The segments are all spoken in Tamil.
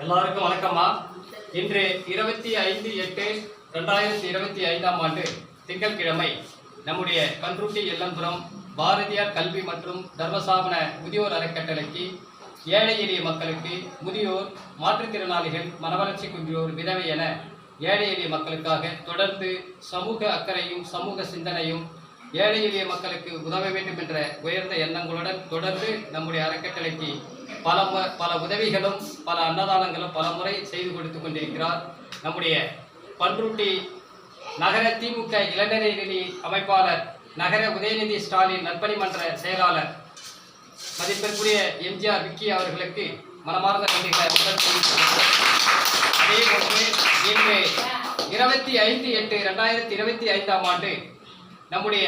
எல்லாருக்கும் வணக்கம்மா. இன்று 25/8/2025 திங்கட்கிழமை நம்முடைய பன்ருட்டி எல்லம்புரம் பாரதியார் கல்வி மற்றும் தர்மசாபன முதியோர் அறக்கட்டளைக்கு ஏழை எளிய மக்களுக்கு, முதியோர், மாற்றுத்திறனாளிகள், மனவளர்ச்சி குன்றியோர், விதவை என ஏழை எளிய மக்களுக்காக தொடர்ந்து சமூக அக்கறையும் சமூக சிந்தனையும் ஏழை எளிய மக்களுக்கு உதவ வேண்டும் என்ற உயர்ந்த எண்ணங்களுடன் தொடர்ந்து நம்முடைய அறக்கட்டளைக்கு பல உதவிகளும் பல அன்னதானங்களும் பல முறை செய்து கொடுத்து கொண்டிருக்கிறார். நம்முடைய பன்ருட்டி நகர திமுக இளைஞரணி அமைப்பாளர், நகர உதயநிதி ஸ்டாலின் நற்பணி மன்ற செயலாளர் மதிப்பிற்குரிய எம்ஜிஆர் விக்கி அவர்களுக்கு மனமார்ந்த நன்றிகளை அதேபோன்று இன்று 25/8/2025 நம்முடைய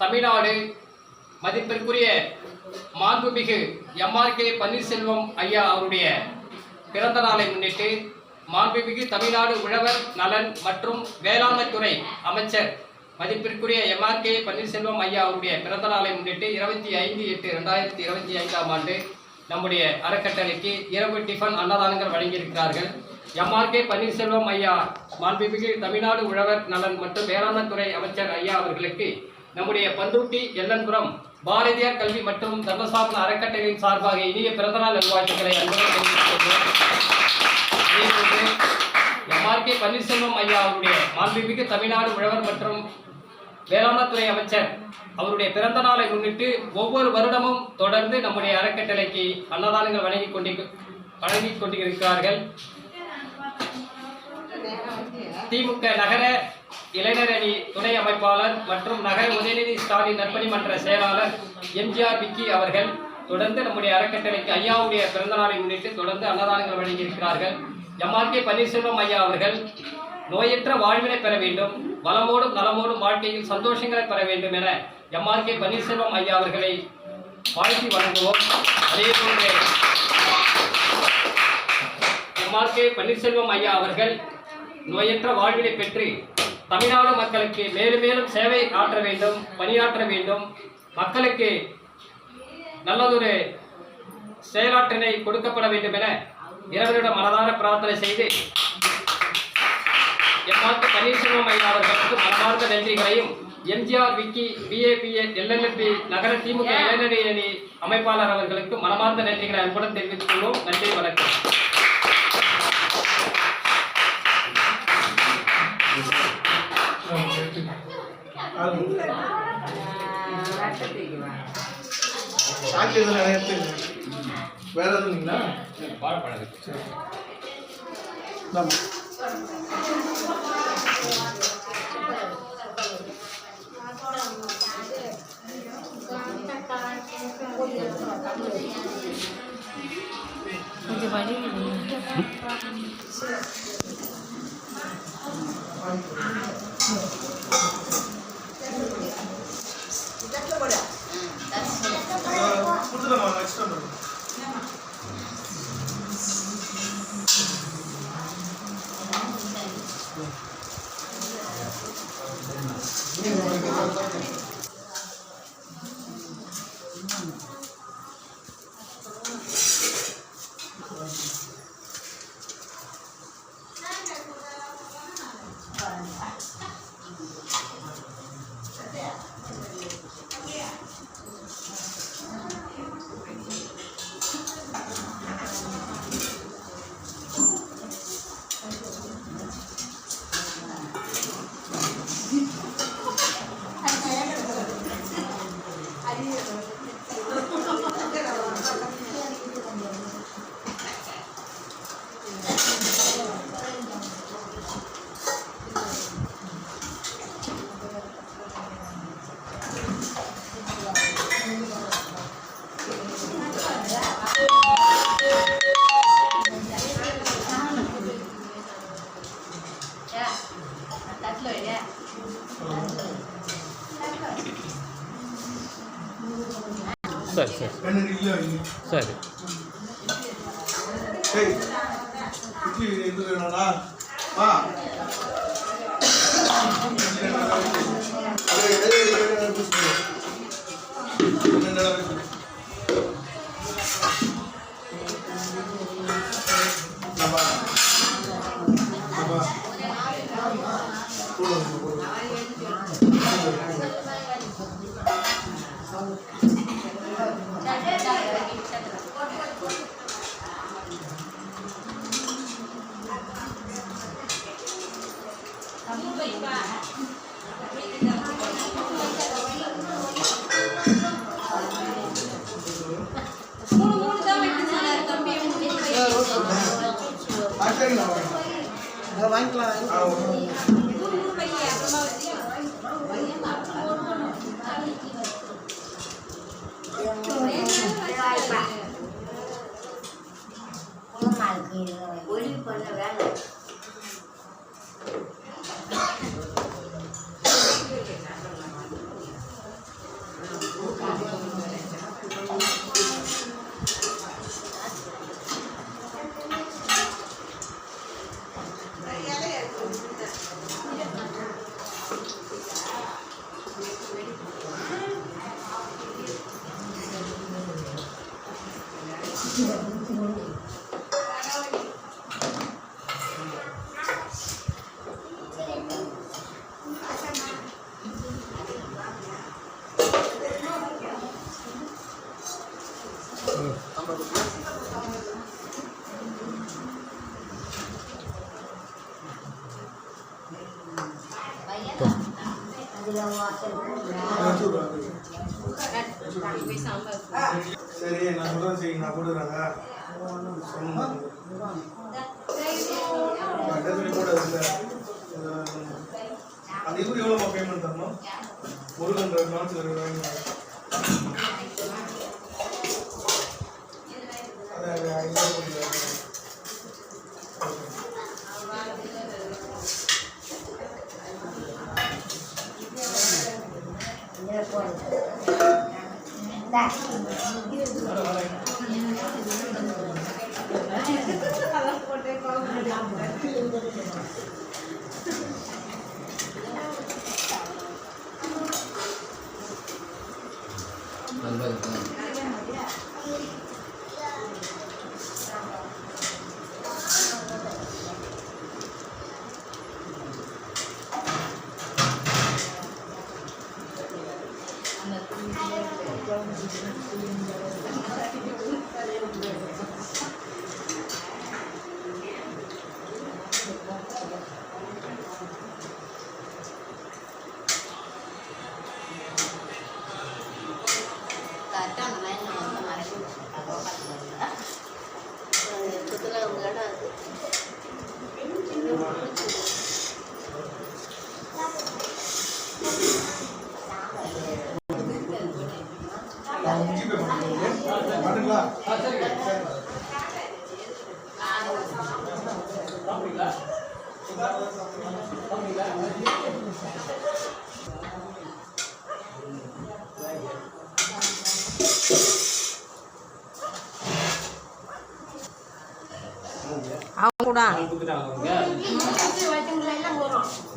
தமிழ்நாடு மதிப்பிற்குரிய மாண்புமிகு எம்ஆர்கே பன்னீர்செல்வம் ஐயா அவருடைய பிறந்த நாளை முன்னிட்டு மாண்புமிகு தமிழ்நாடு உழவர் நலன் மற்றும் வேளாண்மை துறை அமைச்சர் மதிப்பிற்குரிய எம்ஆர்கே பன்னீர்செல்வம் ஐயா அவருடைய பிறந்த நாளை முன்னிட்டு 25/8/2025 நம்முடைய அறக்கட்டளைக்கு இரவு டிஃபன் அன்னதானங்கள் வழங்கியிருக்கிறார்கள். எம்ஆர்கே பன்னீர்செல்வம் ஐயா மாண்புமிகு தமிழ்நாடு உழவர் நலன் மற்றும் வேளாண்மை துறை அமைச்சர் ஐயா அவர்களுக்கு நம்முடைய பன்ருட்டி எல்லன்புரம் பாரதியார் கல்வி மற்றும் தர்மசாபன அறக்கட்டளையின் சார்பாக இனிய பிறந்தநாள் நல்வாழ்த்துக்களை அன்புடன் தெரிவித்துக் கொள்கிறோம். எம்ஆர்கே பன்னீர்செல்வம் ஐயா அவருடைய மாண்புமிகு தமிழ்நாடு உழவர் மற்றும் வேளாண்மை துறை அமைச்சர் அவருடைய பிறந்த நாளை முன்னிட்டு ஒவ்வொரு வருடமும் தொடர்ந்து நம்முடைய அறக்கட்டளைக்கு அன்னதானங்கள் வழங்கி கொண்டிருக்கிறார்கள். திமுக நகர இளைஞரணி துணை அமைப்பாளர் மற்றும் நகர உதயநிதி ஸ்டாலின் நற்பணி மன்ற செயலாளர் எம்ஜிஆர் விக்கி அவர்கள் தொடர்ந்து நம்முடைய அறக்கட்டளைக்கு ஐயாவுடைய பிறந்த நாளை முன்னிட்டு தொடர்ந்து அன்னதானங்கள் வழங்கியிருக்கிறார்கள். எம்ஆர்கே பன்னீர்செல்வம் ஐயா அவர்கள் நோயற்ற வாழ்வினை பெற வேண்டும், வளமோடும் நலமோடும் வாழ்க்கையில் சந்தோஷங்களை பெற வேண்டும் என எம்ஆர்கே பன்னீர்செல்வம் ஐயா அவர்களை வாழ்த்தி வழங்குவோம். அதேபோன்று எம்ஆர்கே பன்னீர்செல்வம் ஐயா அவர்கள் நோயற்ற வாழ்வினை பெற்று தமிழ்நாடு மக்களுக்கு மேலும் மேலும் சேவை ஆற்ற வேண்டும், பணியாற்ற வேண்டும், மக்களுக்கு நல்லதொரு செயலாற்றினை கொடுக்கப்பட வேண்டும் என இறைவனிடம் மனதார பிரார்த்தனை செய்து எம்ஆர்கே பன்னீர்செல்வம் ஐயா அவர்களுக்கு மனமார்ந்த நன்றிகளையும் எம்ஜிஆர் விக்கி பிஏபிஎல் எல்எல்பி நகர திமுக இளைஞரணி அமைப்பாளர் அவர்களுக்கு மனமார்ந்த நன்றிகளை அன்புடன் தெரிவித்துக் கொள்வோம். நன்றி, வணக்கம். வேற எதுங்களா கொஞ்சம் வழி சரி சரி சரி இட்லி எது வேணும்னா நம்ம போடுங்க போடுங்க. வாங்கிக்கலாம். ஒளி பண்ண வேலை சரி நான் சொல்றேன். சரி நான் போடுறாங்க அது எப்படி எவ்வளோ பேமெண்ட் தரணும்? முருகன் நாட்கள் இருக்கிறாங்க.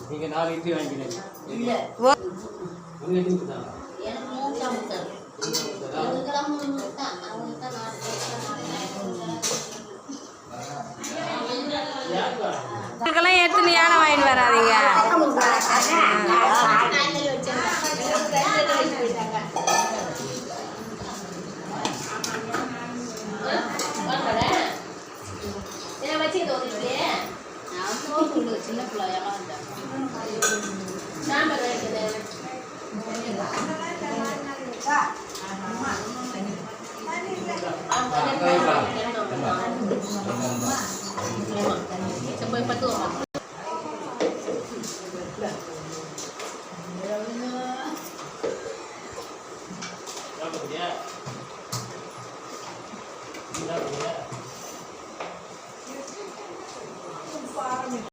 நீங்க 4 இட்லி வாங்கிக்கிறீங்க. உங்களுக்கெல்லாம் எடுத்து யானை வாங்கிட்டு வராதீங்க. சின்ன பிள்ளையெல்லாம் போய் 10